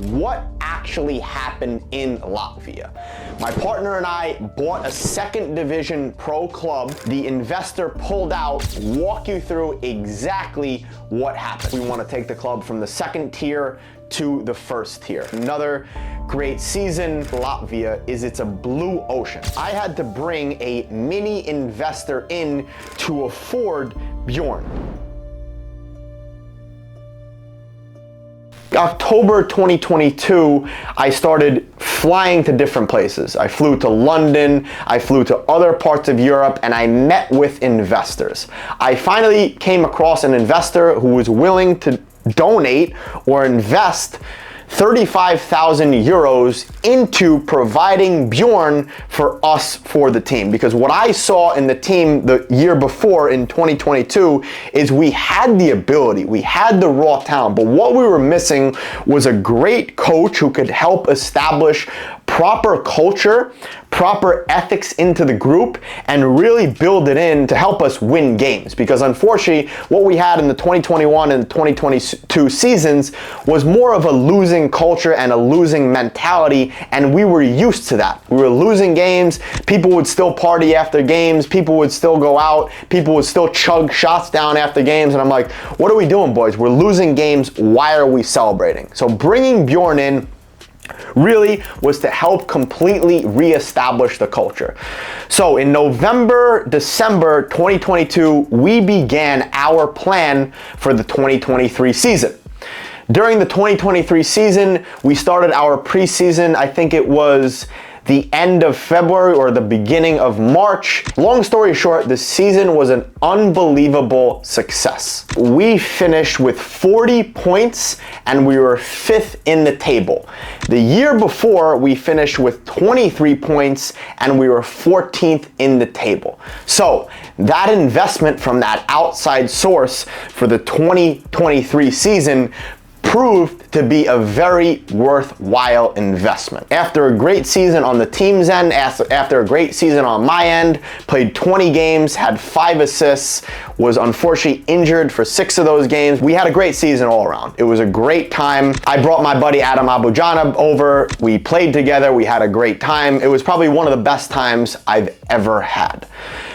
what actually happened in Latvia. My partner and I bought a second division pro club. The investor pulled out, walk you through exactly what happened. We want to take the club from the second tier to the first tier. Another great season. Latvia it's a blue ocean. I had to bring a mini investor in to afford Bjorn. October 2022, I started flying to different places. I flew to London, I flew to other parts of Europe, and I met with investors. I finally came across an investor who was willing to donate or invest 35,000 euros into providing Bjorn for us for the team. Because what I saw in the team the year before in 2022 is we had the ability, we had the raw talent, but what we were missing was a great coach who could help establish proper culture, proper ethics into the group, and really build it in to help us win games. Because unfortunately, what we had in the 2021 and 2022 seasons was more of a losing culture and a losing mentality, and we were used to that. We were losing games, people would still party after games, people would still go out, people would still chug shots down after games, and I'm like, what are we doing, boys? We're losing games, why are we celebrating? So bringing Bjorn in really was to help completely reestablish the culture. So in November, December 2022, we began our plan for the 2023 season. During the 2023 season, we started our preseason, I think it was the end of February or the beginning of March. Long story short, the season was an unbelievable success. We finished with 40 points and we were 5th in the table. The year before, we finished with 23 points and we were 14th in the table. So that investment from that outside source for the 2023 season proved to be a very worthwhile investment. After a great season on the team's end, after a great season on my end, played 20 games, had 5 assists, was unfortunately injured for 6 of those games. We had a great season all around. It was a great time. I brought my buddy Adam Abujanab over. We played together. We had a great time. It was probably one of the best times I've ever had.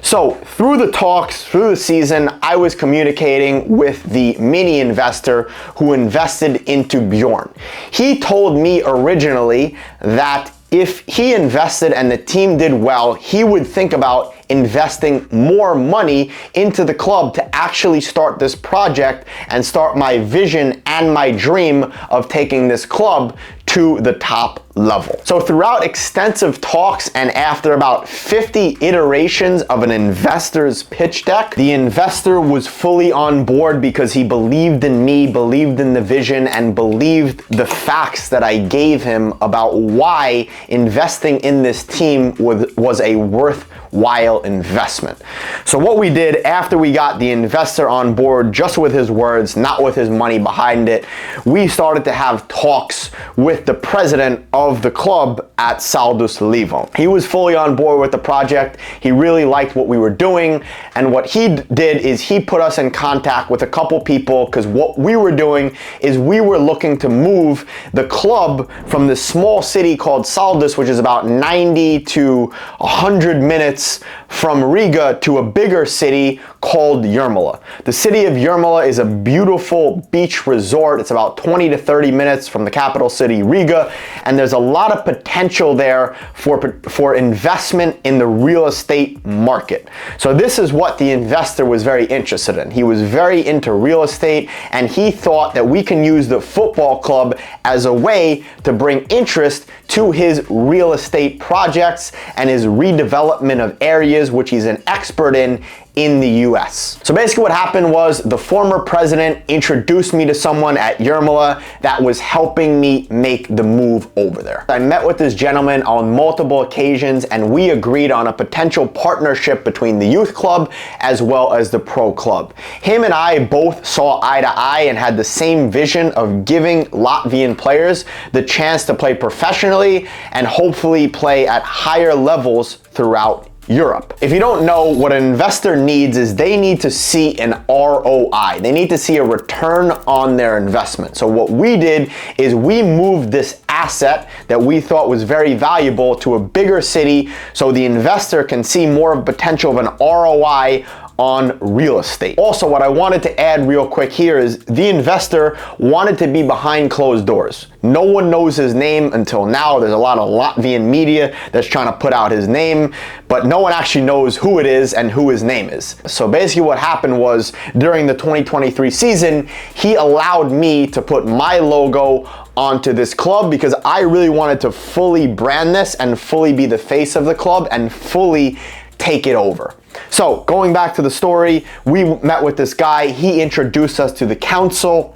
So through the talks, through the season, I was communicating with the mini investor who invested into Bjorn. He told me originally that if he invested and the team did well, he would think about investing more money into the club to actually start this project and start my vision and my dream of taking this club to the top level. So throughout extensive talks and after about 50 iterations of an investor's pitch deck, the investor was fully on board because he believed in me, believed in the vision, and believed the facts that I gave him about why investing in this team was a worthwhile investment. So what we did after we got the investor on board, just with his words, not with his money behind it, we started to have talks with the president of the club at Saldus Levo. He was fully on board with the project. He really liked what we were doing, and what he did is he put us in contact with a couple people, because what we were doing is we were looking to move the club from this small city called Saldus, which is about 90 to 100 minutes from Riga, to a bigger city called Jurmala. The city of Jurmala is a beautiful beach resort. It's about 20 to 30 minutes from the capital city, Riga, and there's a lot of potential there for investment in the real estate market. So this is what the investor was very interested in. He was very into real estate, and he thought that we can use the football club as a way to bring interest to his real estate projects and his redevelopment of areas, which he's an expert in the US. So basically what happened was the former president introduced me to someone at Jurmala that was helping me make the move over there. I met with this gentleman on multiple occasions and we agreed on a potential partnership between the youth club as well as the pro club. Him and I both saw eye to eye and had the same vision of giving Latvian players the chance to play professionally and hopefully play at higher levels throughout Europe. If you don't know, what an investor needs is they need to see an ROI. They need to see a return on their investment. So what we did is we moved this asset that we thought was very valuable to a bigger city so the investor can see more of potential of an ROI on real estate. Also, what I wanted to add real quick here is the investor wanted to be behind closed doors. No one knows his name until now. There's a lot of Latvian media that's trying to put out his name, but no one actually knows who it is and who his name is. So basically what happened was during the 2023 season, he allowed me to put my logo onto this club because I really wanted to fully brand this and fully be the face of the club and fully take it over. So going back to the story, we met with this guy. He introduced us to the council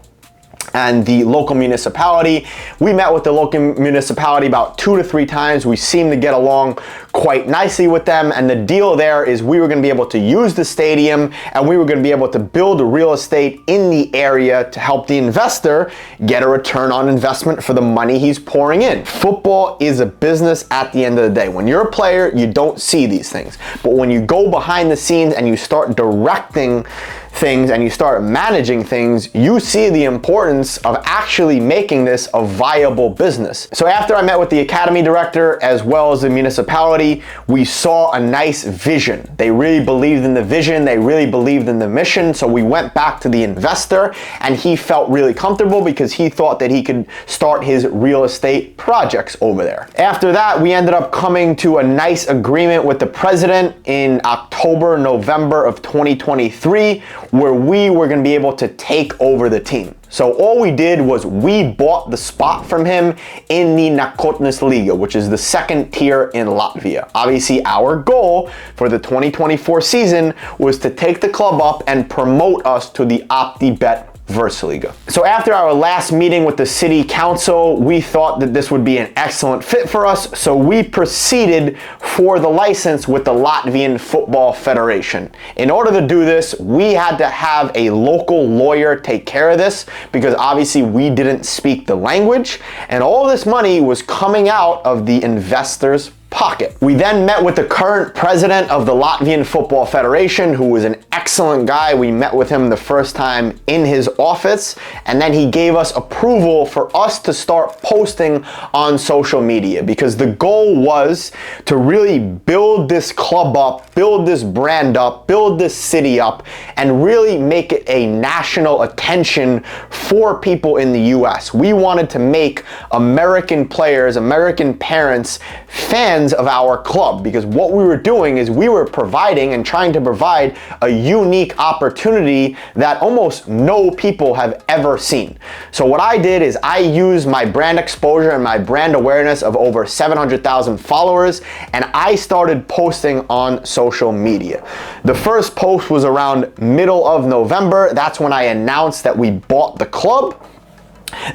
and the local municipality. We met with the local municipality about 2 to 3 times. We seemed to get along quite nicely with them, and the deal there is we were going to be able to use the stadium and we were going to be able to build real estate in the area to help the investor get a return on investment for the money he's pouring in. Football is a business at the end of the day. When you're a player, you don't see these things, but when you go behind the scenes and you start directing things and you start managing things, you see the importance of actually making this a viable business. So after I met with the academy director as well as the municipality, we saw a nice vision. They really believed in the vision, they really believed in the mission, so we went back to the investor and he felt really comfortable because he thought that he could start his real estate projects over there. After that, we ended up coming to a nice agreement with the president in October, November of 2023, where we were going to be able to take over the team. So all we did was we bought the spot from him in the Nākotnes Liga, which is the second tier in Latvia. Obviously, our goal for the 2024 season was to take the club up and promote us to the OptiBet Versliga. So after our last meeting with the city council, we thought that this would be an excellent fit for us, so we proceeded for the license with the Latvian Football Federation. In order to do this, we had to have a local lawyer take care of this because obviously we didn't speak the language, and all this money was coming out of the investors' pocket. We then met with the current president of the Latvian Football Federation, who was an excellent guy. We met with him the first time in his office, and then he gave us approval for us to start posting on social media because the goal was to really build this club up, build this brand up, build this city up, and really make it a national attention for people in the US. We wanted to make American players, American parents, fans of our club, because what we were doing is we were providing and trying to provide a unique opportunity that almost no people have ever seen. So what I did is I used my brand exposure and my brand awareness of over 700,000 followers, and I started posting on social media. The first post was around middle of November. That's when I announced that we bought the club.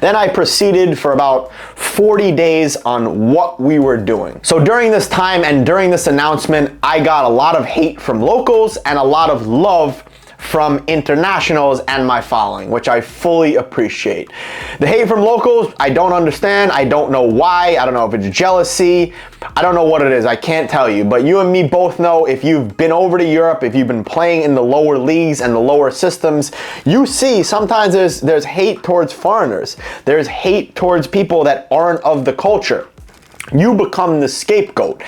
Then I proceeded for about 40 days on what we were doing. So during this time and during this announcement, I got a lot of hate from locals and a lot of love from internationals and my following, which I fully appreciate. The hate from locals, I don't understand. I don't know why. I don't know if it's jealousy. I don't know what it is. I can't tell you. But you and me both know, if you've been over to Europe, if you've been playing in the lower leagues and the lower systems, you see sometimes there's hate towards foreigners. There's hate towards people that aren't of the culture. You become the scapegoat.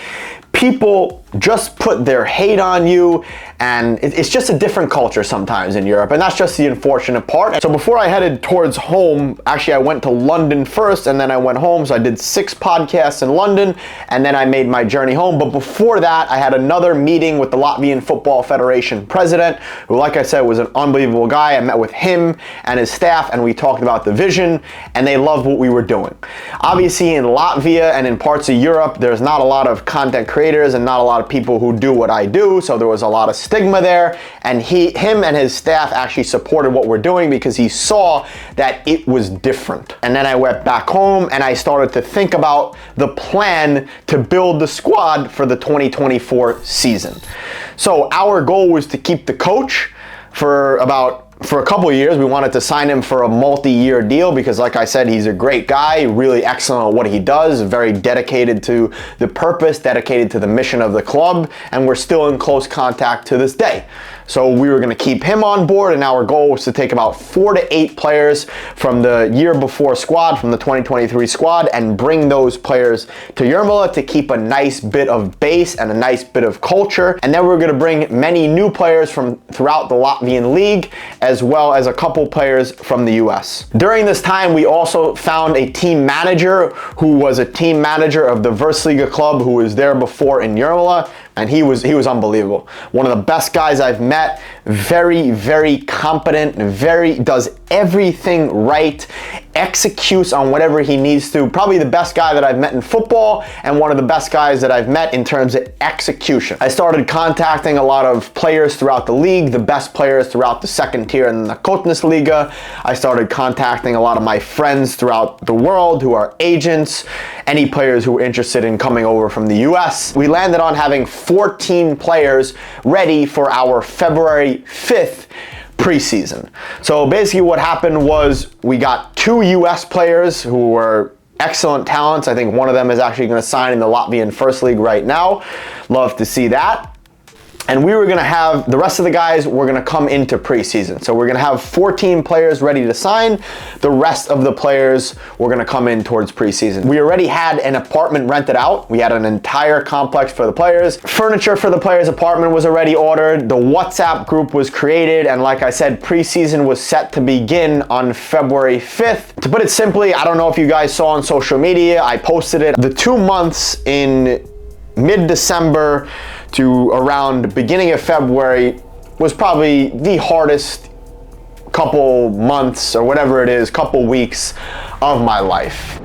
People just put their hate on you, and it's just a different culture sometimes in Europe, and that's just the unfortunate part. So before I headed towards home, actually I went to London first and then I went home, so I did 6 podcasts in London and then I made my journey home. But before that, I had another meeting with the Latvian Football Federation president, who, like I said, was an unbelievable guy. I met with him and his staff and we talked about the vision, and they loved what we were doing. Obviously in Latvia and in parts of Europe, there's not a lot of content creators and not a lot of people who do what I do, so there was a lot of stigma there, and him and his staff actually supported what we're doing because he saw that it was different. And then I went back home and I started to think about the plan to build the squad for the 2024 season. So our goal was to keep the coach for about for a couple of years. We wanted to sign him for a multi-year deal because, like I said, he's a great guy, really excellent at what he does, very dedicated to the purpose, dedicated to the mission of the club, and we're still in close contact to this day. So we were going to keep him on board, and our goal was to take about 4 to 8 players from the year before squad, from the 2023 squad, and bring those players to Jurmala to keep a nice bit of base and a nice bit of culture. And then we're going to bring many new players from throughout the Latvian league, as well as a couple players from the US. During this time, we also found a team manager who was a team manager of the Versliga club who was there before in Jurmala, and he was unbelievable. One of the best guys I've met, very, very competent, does everything right, executes on whatever he needs to. Probably the best guy that I've met in football and one of the best guys that I've met in terms of execution. I started contacting a lot of players throughout the league, the best players throughout the second tier in the Liga. I started contacting a lot of my friends throughout the world who are agents, any players who were interested in coming over from the US. We landed on having 14 players ready for our February 5th preseason. So basically what happened was we got 2 US players who were excellent talents. I think one of them is actually going to sign in the Latvian First League right now. Love to see that. And we were going to have the rest of the guys were going to come into preseason. So we're going to have 14 players ready to sign. The rest of the players were going to come in towards preseason. We already had an apartment rented out. We had an entire complex for the players. Furniture for the players' apartment was already ordered. The WhatsApp group was created. And like I said, preseason was set to begin on February 5th. To put it simply, I don't know if you guys saw on social media, I posted it. The 2 months in mid-December to around beginning of February was probably the hardest couple months or whatever it is, couple weeks of my life.